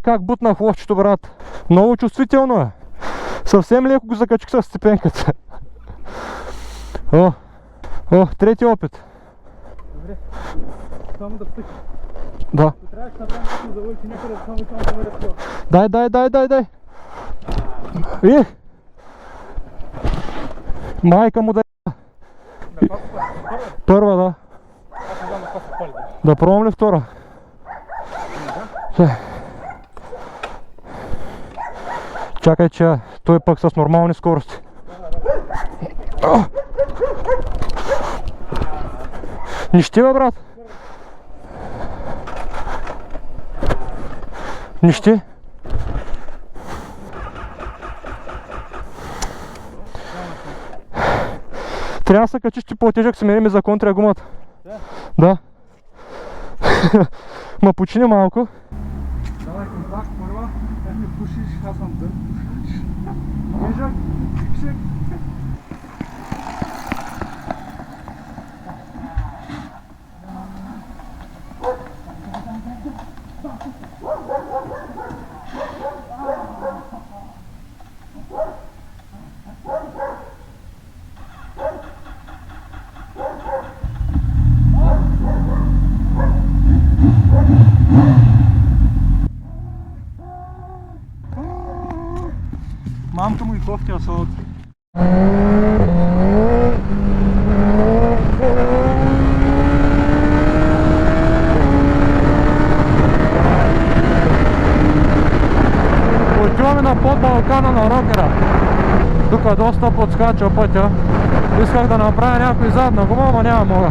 Как бутнах ловчето, брат. Много чувствително е. Съвсем леко го закачих с степенката. О, трети опит. Добре, само да пъти. Да. Трябваше да направим като завойки някъде, само и само да ме разпива. Дай. Майка му да е. Първа, да. Аз не знам на това се пали. Да пробвам ли втора? Чакай, че той пък с нормални скорости. Нищи, бе, брат. Нищи. Трябва да се качиш, че по-тежък се мерим и за контра гумата. Да. Ма почини малко. Давай контакт първа, как ми пушиш, аз съм дърт пушиш. Тежък, чик-чик. Мамка му и кофти асфалт. Отиваме на под Балкана на рокера. Тук доста подскача пътя. Исках да направя някой задна гума, ама няма мога.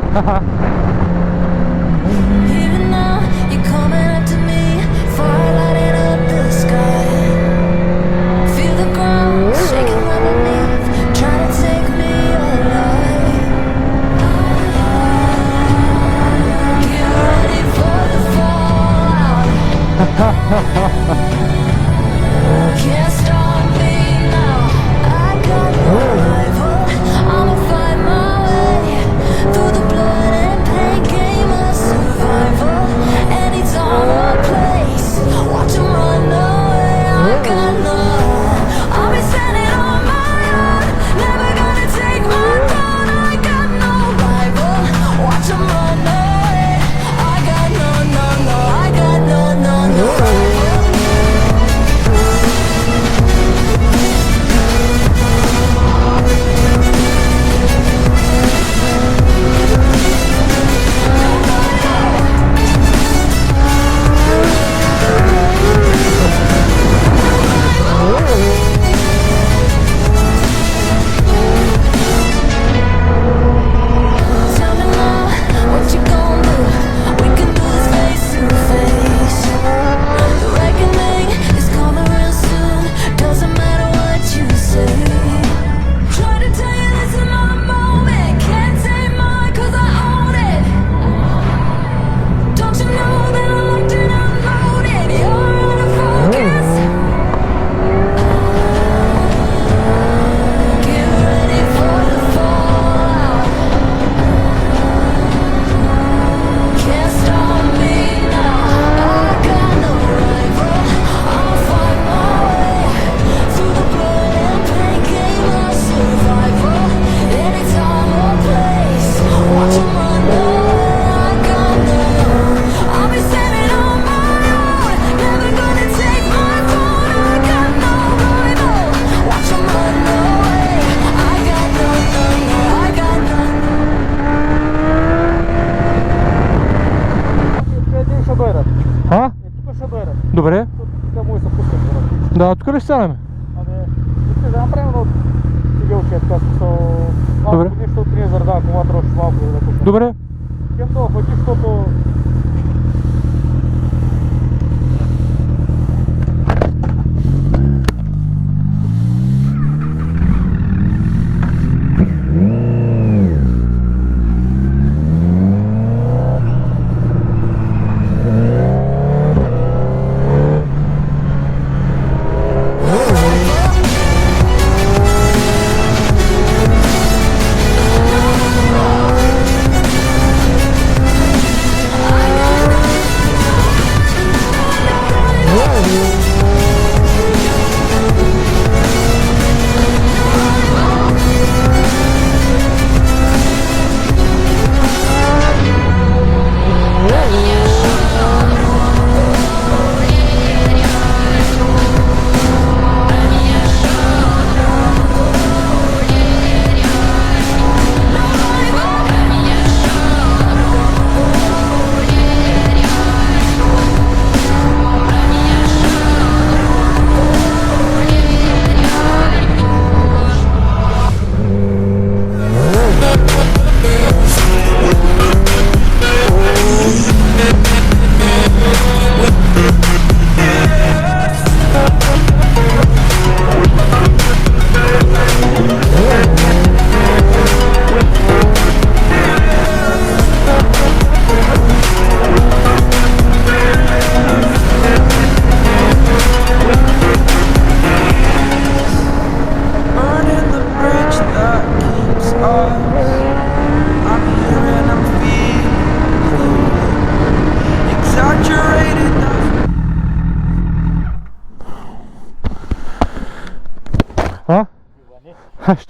Добре. Да, тук ли ще сядаме? Искаш да направим едно цигелче, така смисъл... Малко подни, защото не зарада акумулатора още малко да купим. Добре. Хем това пъти, защото... I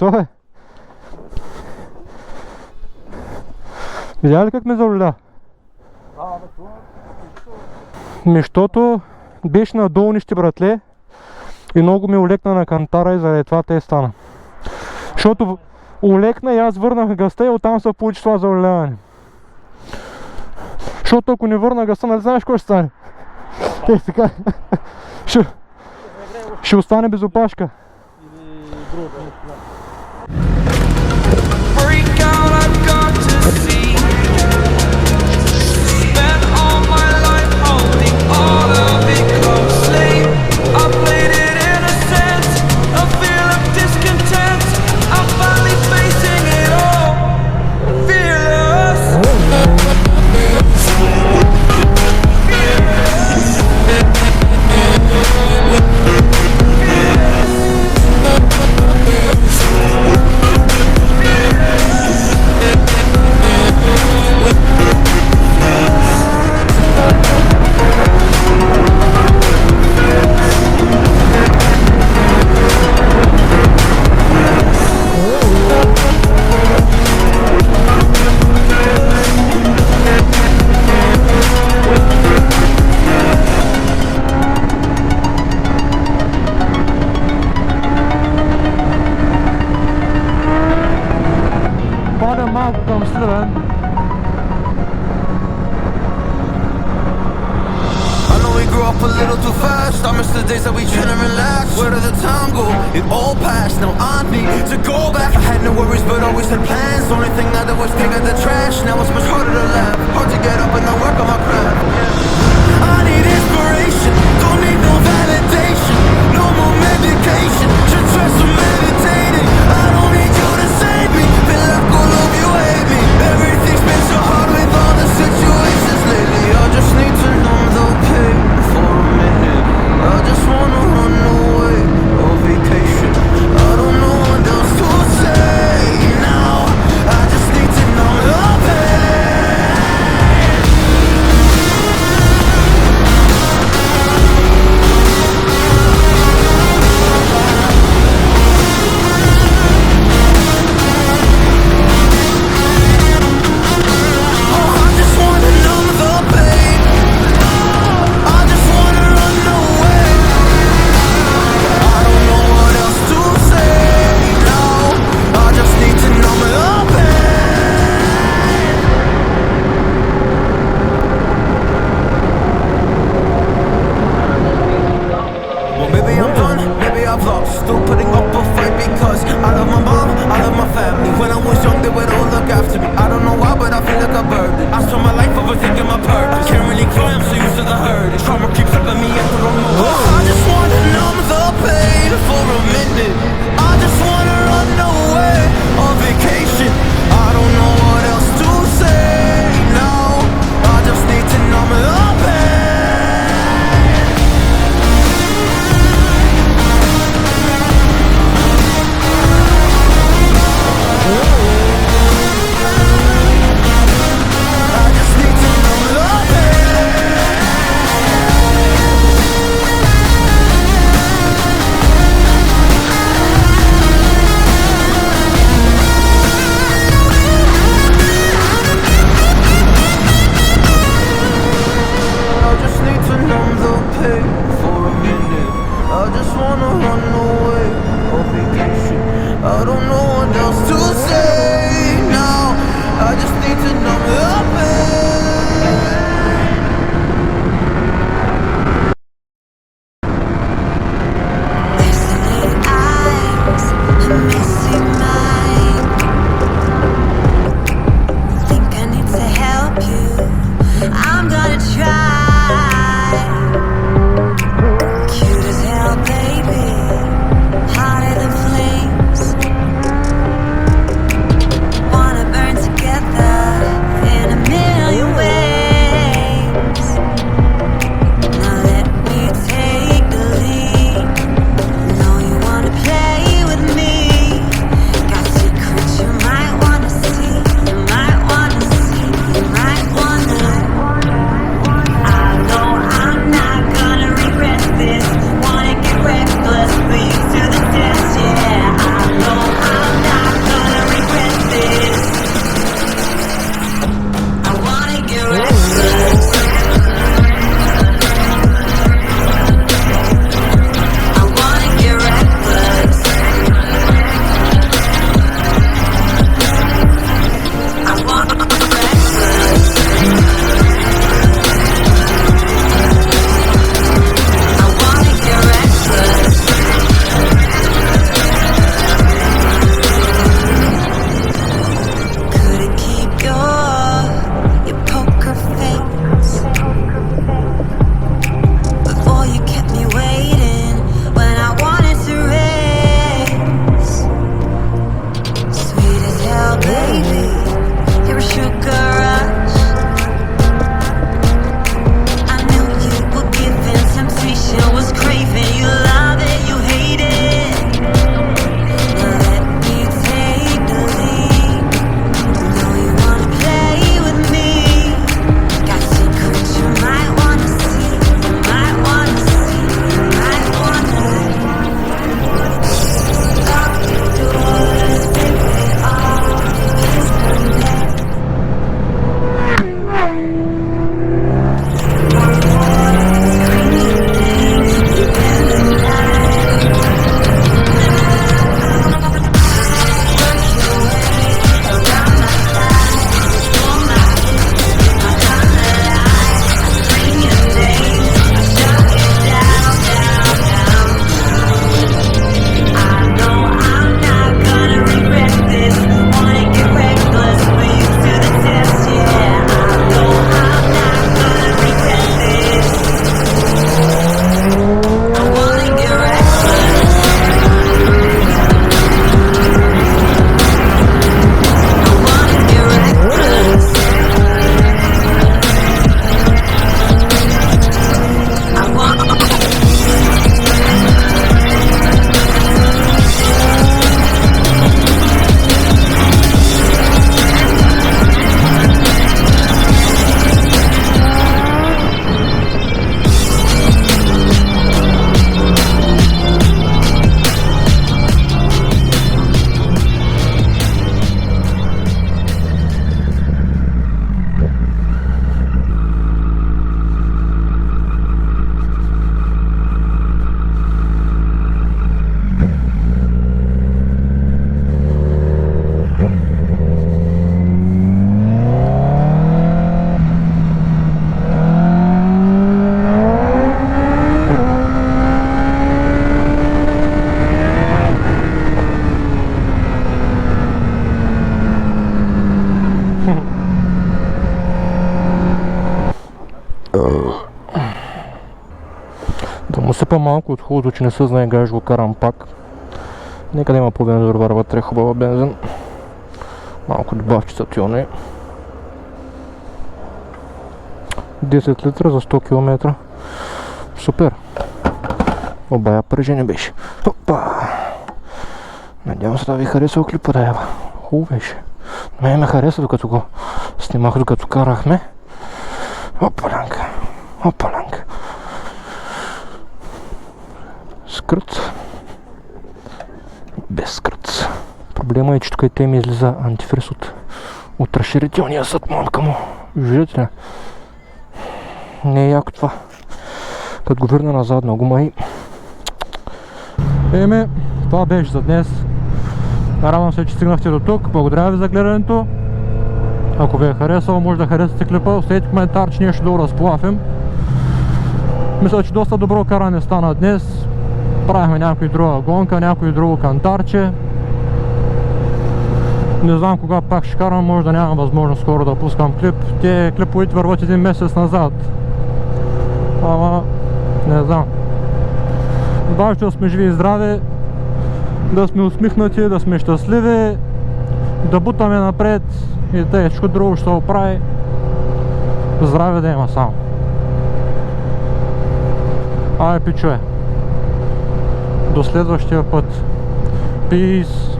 Що бе? Видя ли как ме заваля? Защото беше на долнище, братле, и много ми олекна на кантара и заради това те стана. Защото олекна и аз върнах гъста и оттам се получи това заваляване. Защото ако не върна гъста, нали знаеш какво ще стане? Е, така. Ще остане без опашка. Да му сипа малко от хубавото, че не се знае гаж, го карам пак. Нека да има по бензин вътре, хубава бензин. Малко добавчица тюне. 10 литра за 100 км. Супер! Обая пръжене беше. Опа! Надявам се да ви харесва клипа, да ева. Хубаво беше. Мен ме хареса, докато го снимах, докато карахме. Опалянка! Опалянка! Скръц. Без скръц. Проблема е, че тук и ми излиза антифриз от разширителния съд, мамка му. Виждате ли? Не е яко това. Като го върна на задна гума и... това беше за днес. Радвам се, че стигнахте до тук. Благодаря ви за гледането. Ако ви е харесало, може да харесате клипа. Оставете коментар, че ние ще долу разплафим. Мисля, че доста добро каране стана днес. Правихме някой друга гонка, някой друго кантарче. Не знам кога пак ще карам, може да нямам възможност скоро да пускам клип. Те клиповете върват един месец назад. Ама, не знам. Важно да сме живи и здрави, да сме усмихнати, да сме щастливи, да бутаме напред и тъй, всичко друго ще се оправи. Здраве да има само. Ай, пичове. До следващия път. Peace.